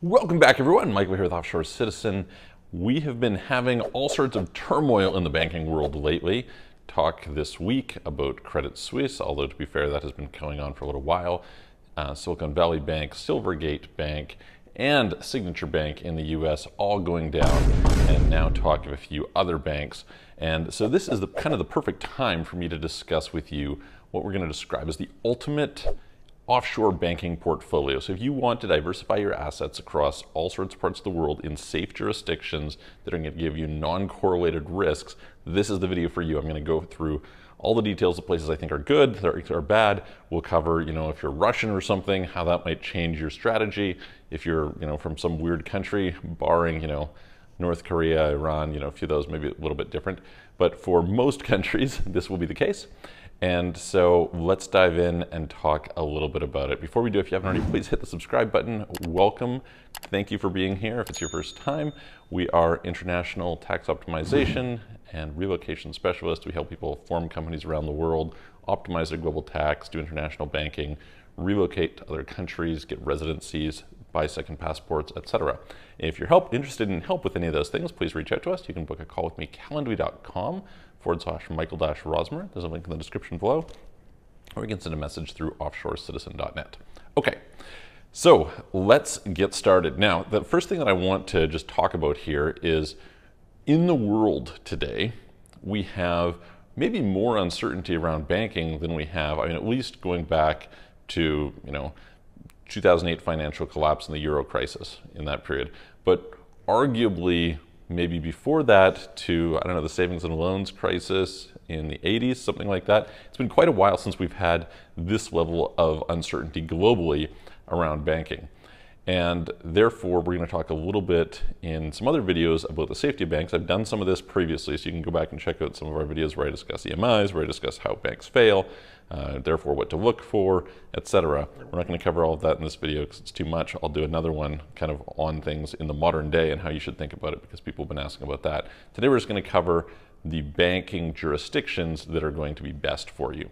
Welcome back, everyone. Michael here with Offshore Citizen. We have been having all sorts of turmoil in the banking world lately. Talk this week about Credit Suisse, although to be fair, that has been going on for a little while. Silicon Valley Bank, Silvergate Bank, and Signature Bank in the US all going down, and now talk of a few other banks. And so this is kind of the perfect time for me to discuss with you what we're going to describe as the ultimate offshore banking portfolio. So if you want to diversify your assets across all sorts of parts of the world in safe jurisdictions that are going to give you non-correlated risks, this is the video for you. I'm going to go through all the details of places I think are good, that are bad. We'll cover, if you're Russian or something, how that might change your strategy. If you're, from some weird country, barring, North Korea, Iran, a few of those maybe a little bit different. But for most countries, this will be the case. And so let's dive in and talk a little bit about it. Before we do, if you haven't already, please hit the subscribe button. Welcome. Thank you for being here. If it's your first time, we are international tax optimization and relocation specialists. We help people form companies around the world, optimize their global tax, do international banking, relocate to other countries, get residencies, buy second passports, etc. If you're interested in help with any of those things, please reach out to us. You can book a call with me, calendly.com/Michael-Rosmer. There's a link in the description below. Or you can send a message through offshorecitizen.net. Okay, so let's get started. Now, the first thing that I want to just talk about here is in the world today, we have maybe more uncertainty around banking than we have, at least going back to, 2008 financial collapse and the Euro crisis in that period. But arguably, maybe before that to, the savings and loans crisis in the 80s, something like that. It's been quite a while since we've had this level of uncertainty globally around banking. And therefore, we're going to talk a little bit in some other videos about the safety of banks. I've done some of this previously, so you can go back and check out some of our videos where I discuss EMIs, where I discuss how banks fail, therefore what to look for, etc. We're not going to cover all of that in this video because it's too much. I'll do another one kind of on things in the modern day and how you should think about it, because people have been asking about that. Today, we're just going to cover the banking jurisdictions that are going to be best for you.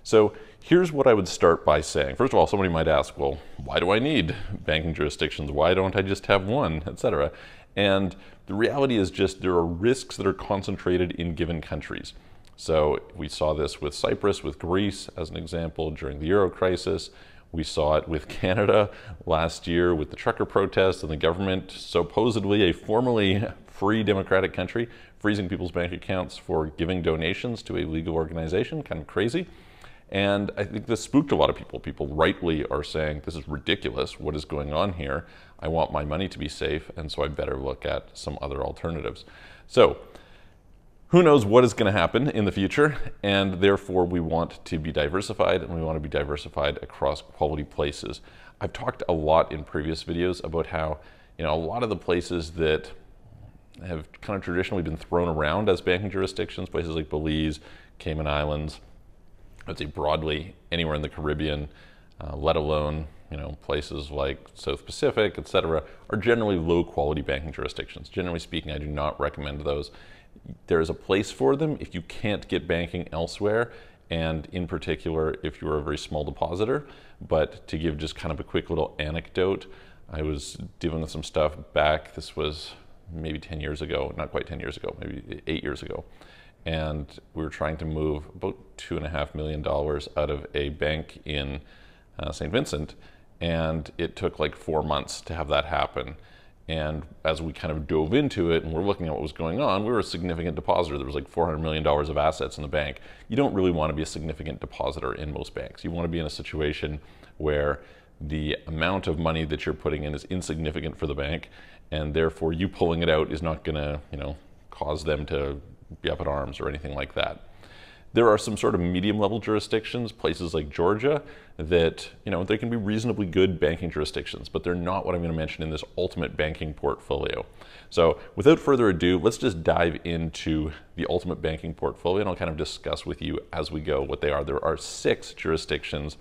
So here's what I would start by saying. First of all, somebody might ask, well, why do I need banking jurisdictions? Why don't I just have one, etc.? And the reality is just there are risks that are concentrated in given countries. So we saw this with Cyprus, with Greece, as an example, during the Euro crisis. We saw it with Canada last year with the trucker protests and the government, supposedly a formerly free democratic country, freezing people's bank accounts for giving donations to a legal organization. Kind of crazy. And I think this spooked a lot of people. People rightly are saying, this is ridiculous. What is going on here? I want my money to be safe, and so I better look at some other alternatives. So who knows what is going to happen in the future, and therefore we want to be diversified, and we want to be diversified across quality places. I've talked a lot in previous videos about how, a lot of the places that have kind of traditionally been thrown around as banking jurisdictions, places like Belize, Cayman Islands, I'd say broadly anywhere in the Caribbean, let alone places like South Pacific, etc., are generally low quality banking jurisdictions. Generally speaking, I do not recommend those. There is a place for them if you can't get banking elsewhere, and in particular if you're a very small depositor. But to give just kind of a quick little anecdote, I was dealing with some stuff back, this was maybe 10 years ago, not quite 10 years ago, maybe 8 years ago. And we were trying to move about $2.5 million out of a bank in St. Vincent, and it took like 4 months to have that happen. And as we kind of dove into it and we're looking at what was going on, we were a significant depositor. There was like $400 million of assets in the bank. You don't really want to be a significant depositor in most banks. You want to be in a situation where the amount of money that you're putting in is insignificant for the bank, and therefore you pulling it out is not going to, cause them to be up in arms or anything like that. There are some sort of medium level jurisdictions, places like Georgia, that, they can be reasonably good banking jurisdictions, but they're not what I'm going to mention in this ultimate banking portfolio. So without further ado, let's just dive into the ultimate banking portfolio, and I'll kind of discuss with you as we go what they are. There are 6 jurisdictions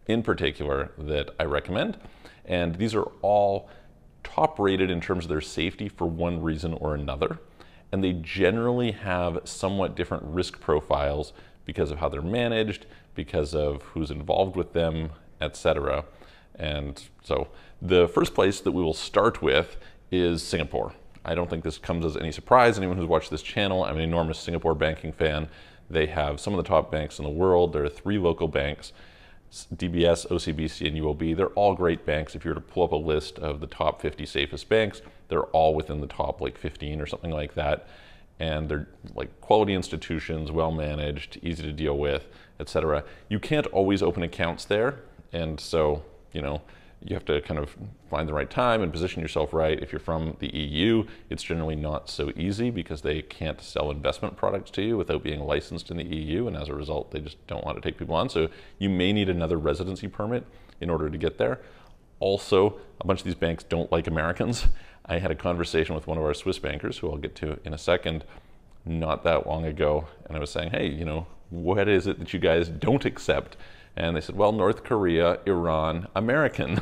in particular that I recommend, and these are all top rated in terms of their safety for one reason or another. And they generally have somewhat different risk profiles because of how they're managed, because of who's involved with them, etc. And so the first place that we will start with is Singapore. I don't think this comes as any surprise. Anyone who's watched this channel, I'm an enormous Singapore banking fan. They have some of the top banks in the world. There are 3 local banks, DBS, OCBC, and UOB. They're all great banks. If you were to pull up a list of the top 50 safest banks, they're all within the top like 15 or something like that. And they're like quality institutions, well managed, easy to deal with, etc. You can't always open accounts there. And so, you know, you have to kind of find the right time and position yourself right. If you're from the EU, it's generally not so easy because they can't sell investment products to you without being licensed in the EU, and as a result, they just don't want to take people on. So you may need another residency permit in order to get there. Also, a bunch of these banks don't like Americans. I had a conversation with one of our Swiss bankers, who I'll get to in a second, not that long ago, and I was saying, hey, you know, what is it that you guys don't accept? And they said, well, North Korea, Iran, American.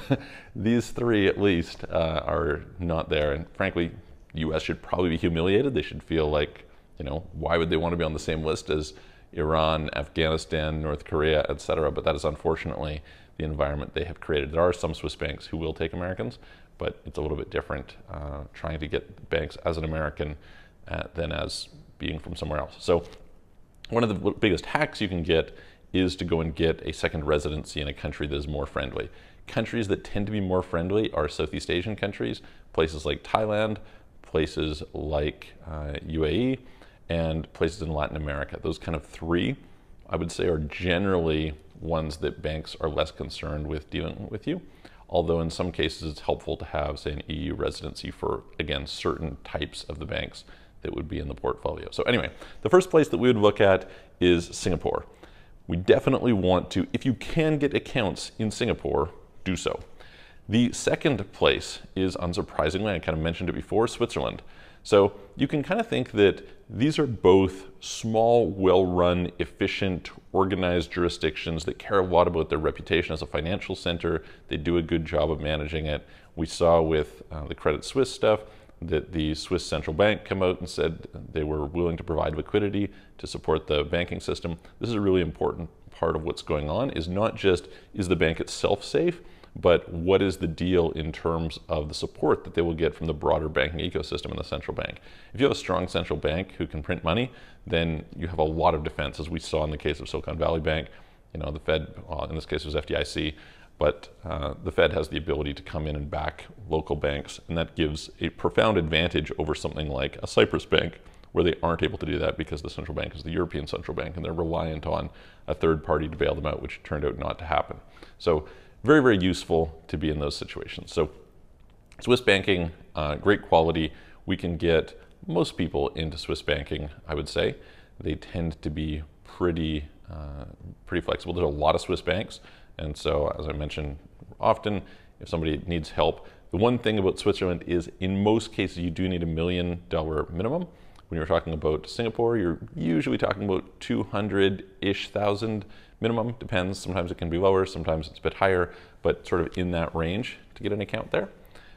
These 3 at least are not there. And frankly, the US should probably be humiliated. They should feel like, you know, why would they want to be on the same list as Iran, Afghanistan, North Korea, etc. But that is unfortunately the environment they have created. There are some Swiss banks who will take Americans, but it's a little bit different trying to get banks as an American than as being from somewhere else. So one of the biggest hacks you can get is to go and get a second residency in a country that is more friendly. Countries that tend to be more friendly are Southeast Asian countries, places like Thailand, places like UAE, and places in Latin America. Those kind of 3, I would say, are generally ones that banks are less concerned with dealing with you. Although in some cases it's helpful to have, say, an EU residency for, again, certain types of the banks that would be in the portfolio. So anyway, the first place that we would look at is Singapore. We definitely want to, if you can get accounts in Singapore, do so. The second place is, unsurprisingly, I kind of mentioned it before, Switzerland. So you can kind of think that these are both small, well-run, efficient, organized jurisdictions that care a lot about their reputation as a financial center. They do a good job of managing it. We saw with the Credit Suisse stuff that the Swiss central bank come out and said they were willing to provide liquidity to support the banking system. This is a really important part of what's going on, is not just is the bank itself safe, but what is the deal in terms of the support that they will get from the broader banking ecosystem and the central bank. If you have a strong central bank who can print money, then you have a lot of defense, as we saw in the case of Silicon Valley Bank. You know, the Fed, well, in this case it was FDIC, but the Fed has the ability to come in and back local banks, and that gives a profound advantage over something like a Cyprus bank, where they aren't able to do that because the central bank is the European central bank, and they're reliant on a third party to bail them out, which turned out not to happen. So very, very useful to be in those situations. So Swiss banking, great quality. We can get most people into Swiss banking, I would say. They tend to be pretty flexible. There's a lot of Swiss banks. And so, as I mentioned often, if somebody needs help, the one thing about Switzerland is in most cases you do need $1 million minimum. When you're talking about Singapore, you're usually talking about 200-ish thousand minimum. Depends, sometimes it can be lower, sometimes it's a bit higher, but sort of in that range to get an account there.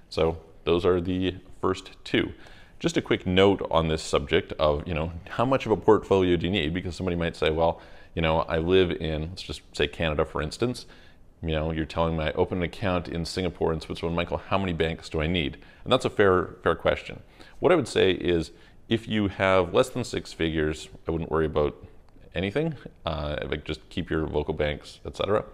So those are the first 2. Just a quick note on this subject of, you know, how much of a portfolio do you need? Because somebody might say, well, you know, I live in, let's just say Canada, for instance. You know, you're telling me I open an account in Singapore and Switzerland. Michael, how many banks do I need? And that's a fair question. What I would say is, if you have less than 6 figures, I wouldn't worry about anything. Like just keep your local banks, etc.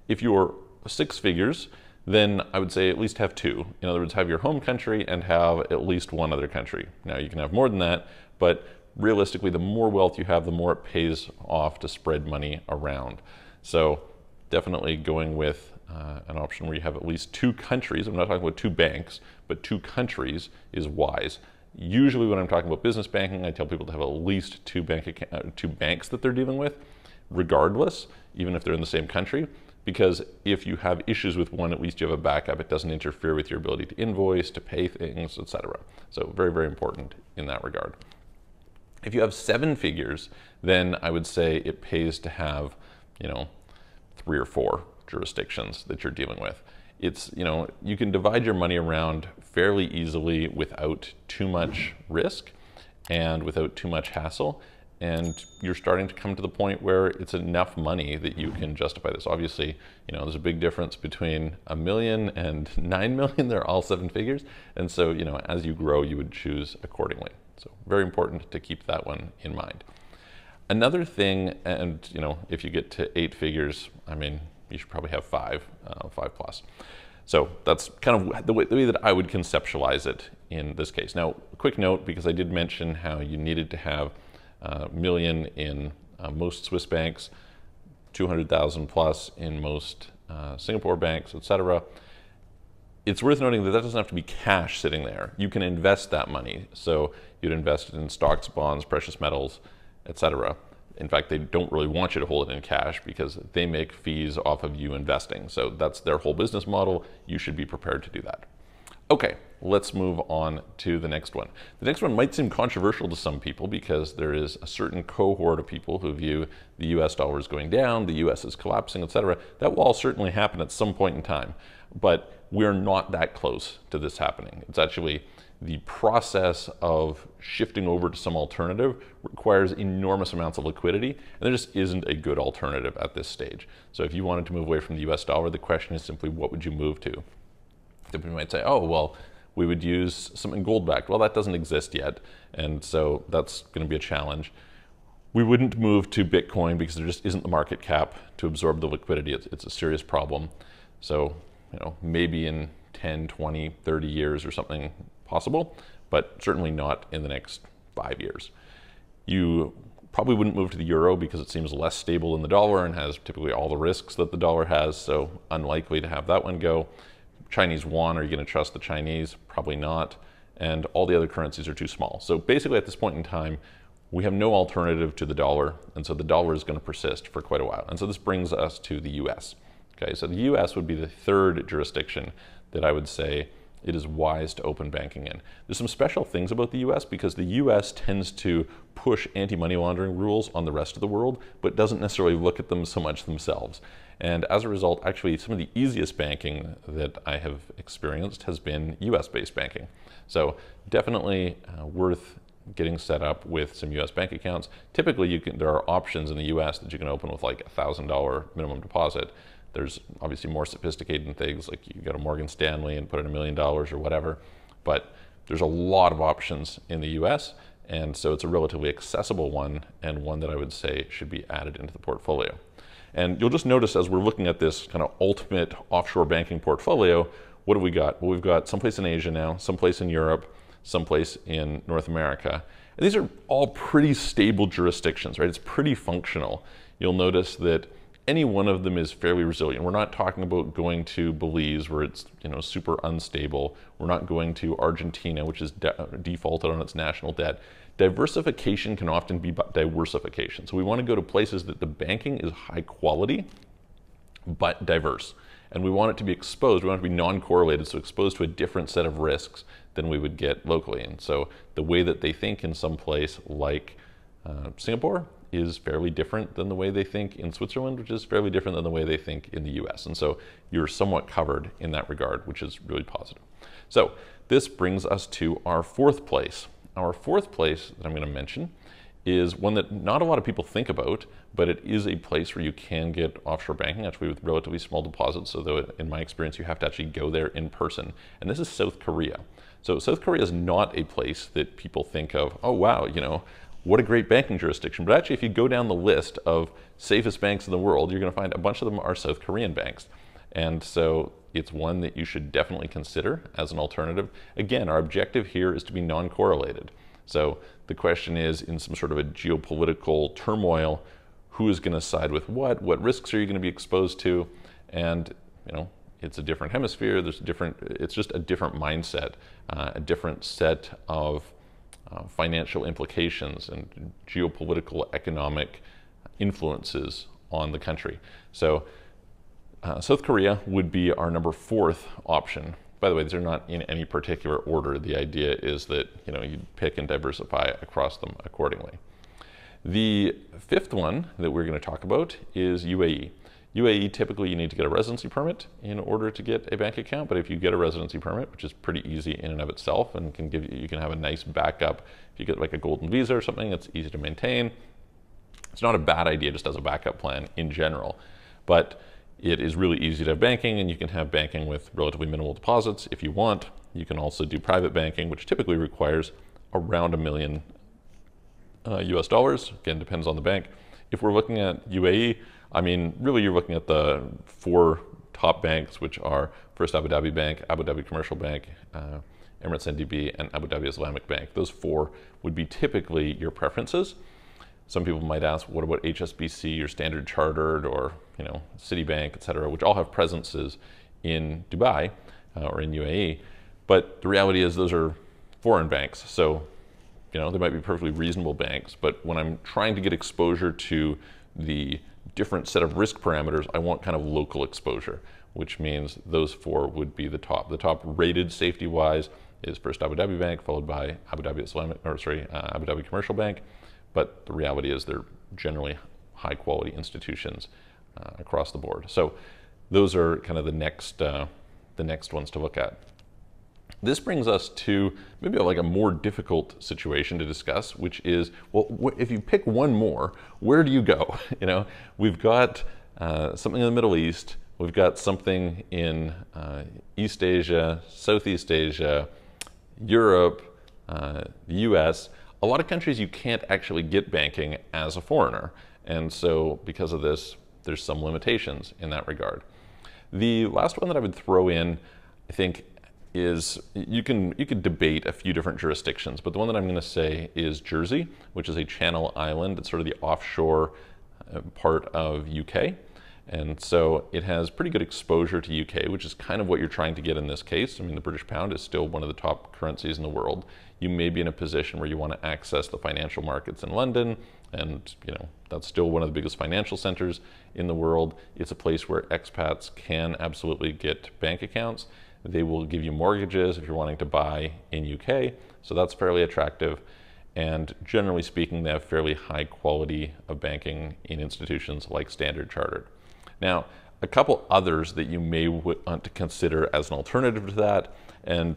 If you're 6 figures, then I would say at least have 2. In other words, have your home country and have at least one other country. Now you can have more than that, but realistically, the more wealth you have, the more it pays off to spread money around. So definitely going with an option where you have at least 2 countries. I'm not talking about 2 banks, but 2 countries is wise. Usually when I'm talking about business banking, I tell people to have at least 2 banks that they're dealing with, regardless, even if they're in the same country. Because if you have issues with one, at least you have a backup. It doesn't interfere with your ability to invoice, to pay things, etc. So very, very important in that regard. If you have 7 figures, then I would say it pays to have, you know, 3 or 4 jurisdictions that you're dealing with. It's, you know, you can divide your money around fairly easily without too much risk and without too much hassle. and you're starting to come to the point where it's enough money that you can justify this. Obviously, there's a big difference between $1 million and $9 million. They're all seven figures. And so, as you grow, you would choose accordingly. So very important to keep that one in mind. Another thing, and if you get to 8 figures, I mean, you should probably have 5 plus. So that's kind of the way that I would conceptualize it in this case. Now, a quick note, because I did mention how you needed to have $1 million in most Swiss banks, 200,000 plus in most Singapore banks, etc. It's worth noting that that doesn't have to be cash sitting there. You can invest that money. So you'd invest it in stocks, bonds, precious metals, etc. In fact, they don't really want you to hold it in cash because they make fees off of you investing. So that's their whole business model. You should be prepared to do that. Okay, let's move on to the next one. The next one might seem controversial to some people because there is a certain cohort of people who view the US dollar is going down, the US is collapsing, etc. That will all certainly happen at some point in time, but we're not that close to this happening. It's actually the process of shifting over to some alternative requires enormous amounts of liquidity, and there just isn't a good alternative at this stage. So if you wanted to move away from the US dollar, the question is simply, what would you move to? People might say, oh, well, we would use something gold-backed. Well, that doesn't exist yet, and so that's going to be a challenge. We wouldn't move to Bitcoin because there just isn't the market cap to absorb the liquidity. It's a serious problem. So, maybe in 10, 20, 30 years or something possible, but certainly not in the next 5 years. You probably wouldn't move to the euro because it seems less stable than the dollar and has typically all the risks that the dollar has, so unlikely to have that one go. Chinese yuan, are you going to trust the Chinese? Probably not. And all the other currencies are too small. So basically at this point in time, we have no alternative to the dollar, and so the dollar is going to persist for quite a while. And so this brings us to the US. Okay, so the US would be the third jurisdiction that I would say it is wise to open banking in. There's some special things about the US because the US tends to push anti-money laundering rules on the rest of the world, but doesn't necessarily look at them so much themselves. And as a result, actually, some of the easiest banking that I have experienced has been US-based banking. So definitely worth getting set up with some US bank accounts. Typically, there are options in the US that you can open with like a $1,000 minimum deposit. There's obviously more sophisticated things, like you go to Morgan Stanley and put in $1 million or whatever, but there's a lot of options in the US, and so it's a relatively accessible one, and one that I would say should be added into the portfolio. And you'll just notice as we're looking at this kind of ultimate offshore banking portfolio, what have we got? Well, we've got someplace in Asia now, someplace in Europe, someplace in North America. And these are all pretty stable jurisdictions, right? It's pretty functional. You'll notice that any one of them is fairly resilient. We're not talking about going to Belize where it's super unstable. We're not going to Argentina, which is defaulted on its national debt. Diversification can often be diversification. So we want to go to places that the banking is high quality, but diverse. And we want it to be exposed. We want it to be non-correlated, so exposed to a different set of risks than we would get locally. And so the way that they think in some place like Singapore is fairly different than the way they think in Switzerland, which is fairly different than the way they think in the US. And so you're somewhat covered in that regard, which is really positive. So this brings us to our fourth place. Our fourth place that I'm going to mention is one that not a lot of people think about, but it is a place where you can get offshore banking, actually with relatively small deposits. So though in my experience, you have to actually go there in person. And this is South Korea. So South Korea is not a place that people think of, oh wow, what a great banking jurisdiction. But actually, if you go down the list of safest banks in the world, you're going to find a bunch of them are South Korean banks. And so it's one that you should definitely consider as an alternative. Again, our objective here is to be non-correlated. So the question is, in some sort of a geopolitical turmoil, who is going to side with what? What risks are you going to be exposed to? And, it's a different hemisphere. It's just a different mindset, a different set of financial implications and geopolitical economic influences on the country. So South Korea would be our number 4th option. By the way, these are not in any particular order. The idea is that you pick and diversify across them accordingly. The 5th one that we're going to talk about is UAE. UAE, typically you need to get a residency permit in order to get a bank account, but if you get a residency permit, which is pretty easy in and of itself and you can have a nice backup, if you get like a golden visa or something, it's easy to maintain, It's not a bad idea just as a backup plan in general, but it is really easy to have banking, and you can have banking with relatively minimal deposits if you want. You can also do private banking, which typically requires around $1 million US dollars. Again, depends on the bank. If we're looking at UAE, I mean, really you're looking at the 4 top banks, which are First Abu Dhabi Bank, Abu Dhabi Commercial Bank, Emirates NDB, and Abu Dhabi Islamic Bank. Those 4 would be typically your preferences. Some people might ask, what about HSBC or Standard Chartered or Citibank, etc., which all have presences in Dubai or in UAE. But the reality is those are foreign banks. So they might be perfectly reasonable banks, but when I'm trying to get exposure to the different set of risk parameters, I want kind of local exposure, which means those 4 would be the top. The top rated safety-wise is First Abu Dhabi Bank, followed by Abu Dhabi Abu Dhabi Commercial Bank. But the reality is they're generally high-quality institutions across the board. So those are kind of the next ones to look at. This brings us to maybe like a more difficult situation to discuss, which is, well, if you pick one more, where do you go? We've got something in the Middle East, we've got something in East Asia, Southeast Asia, Europe, the US. A lot of countries you can't actually get banking as a foreigner, and so because of this, there's some limitations in that regard. The last one that I would throw in, I think, is you could debate a few different jurisdictions, but the one that I'm going to say is Jersey, which is a Channel island. It's sort of the offshore part of UK, and so it has pretty good exposure to UK, which is kind of what you're trying to get in this case. I mean, the British pound is still one of the top currencies in the world. You may be in a position where you want to access the financial markets in London, and that's still one of the biggest financial centers in the world. It's a place where expats can absolutely get bank accounts. They will give you mortgages if you're wanting to buy in UK, so that's fairly attractive. And generally speaking, they have fairly high quality of banking in institutions like Standard Chartered. Now, a couple others that you may want to consider as an alternative to that, and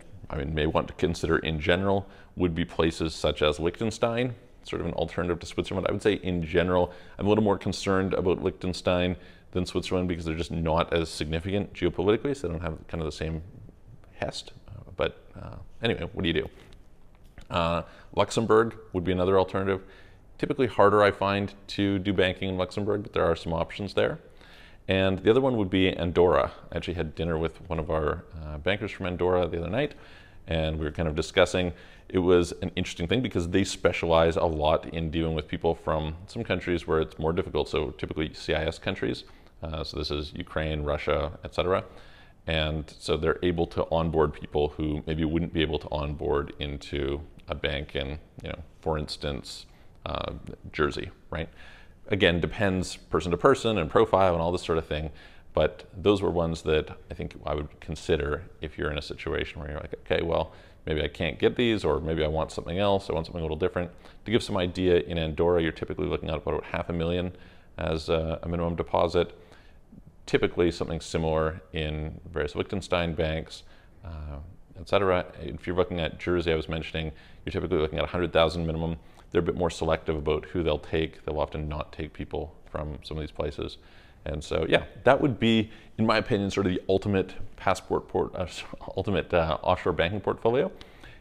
may want to consider in general, would be places such as Liechtenstein, sort of an alternative to Switzerland. I would say in general, I'm a little more concerned about Liechtenstein than Switzerland because they're just not as significant geopolitically, so they don't have kind of the same heft. But anyway, what do you do? Luxembourg would be another alternative. Typically harder, I find, to do banking in Luxembourg, but there are some options there. And the other one would be Andorra. I actually had dinner with one of our bankers from Andorra the other night, and we were kind of discussing. It was an interesting thing because they specialize a lot in dealing with people from some countries where it's more difficult, so typically CIS countries. So this is Ukraine, Russia, etc. And so they're able to onboard people who maybe wouldn't be able to onboard into a bank in, for instance, Jersey, right? Again, depends person to person and profile and all this sort of thing, but those were ones that I think I would consider if you're in a situation where you're like, okay, well, maybe I can't get these, or maybe I want something else, I want something a little different. To give some idea, in Andorra, you're typically looking at about $500,000 as a minimum deposit. Typically something similar in various Liechtenstein banks, etc. If you're looking at Jersey, I was mentioning, you're typically looking at 100,000 minimum. They're a bit more selective about who they'll take. They'll often not take people from some of these places. And so, yeah, that would be, in my opinion, sort of the ultimate offshore banking portfolio.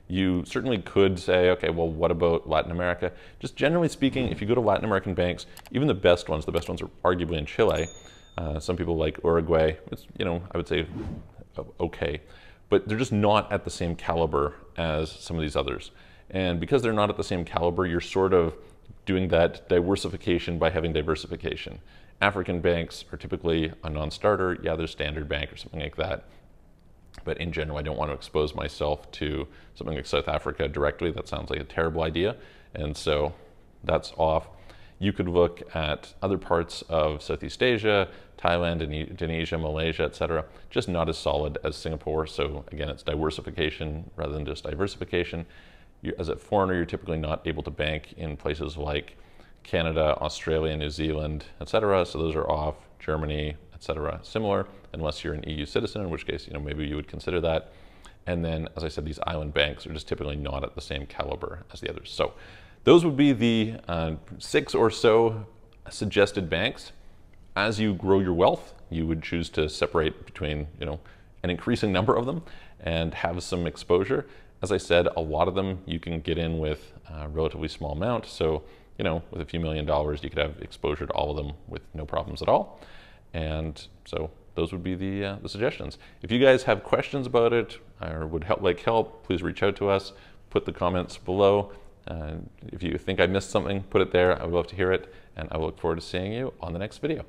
You certainly could say, okay, well, what about Latin America? Just generally speaking, if you go to Latin American banks, even the best ones are arguably in Chile. Some people like Uruguay. It's, I would say okay, but they're just not at the same caliber as some of these others. And because they're not at the same caliber, you're sort of doing that diversification by having diversification. African banks are typically a non-starter. Yeah, there's Standard Bank or something like that. But in general, I don't want to expose myself to something like South Africa directly. That sounds like a terrible idea. And so that's off. You could look at other parts of Southeast Asia, Thailand, Indonesia, Malaysia, etc. Just not as solid as Singapore. So again, it's diversification rather than just diversification. As a foreigner, you're typically not able to bank in places like Canada, Australia, New Zealand, etc. So those are off. Germany, etc. Similar, unless you're an EU citizen, in which case, maybe you would consider that. And then, as I said, these island banks are just typically not at the same caliber as the others. So those would be the 6 or so suggested banks. As you grow your wealth, you would choose to separate between, an increasing number of them and have some exposure. As I said, a lot of them you can get in with a relatively small amount. So, with a few $1,000,000, you could have exposure to all of them with no problems at all. And so those would be the suggestions. If you guys have questions about it or would like help, please reach out to us. Put the comments below. If you think I missed something, put it there. I would love to hear it. And I look forward to seeing you on the next video.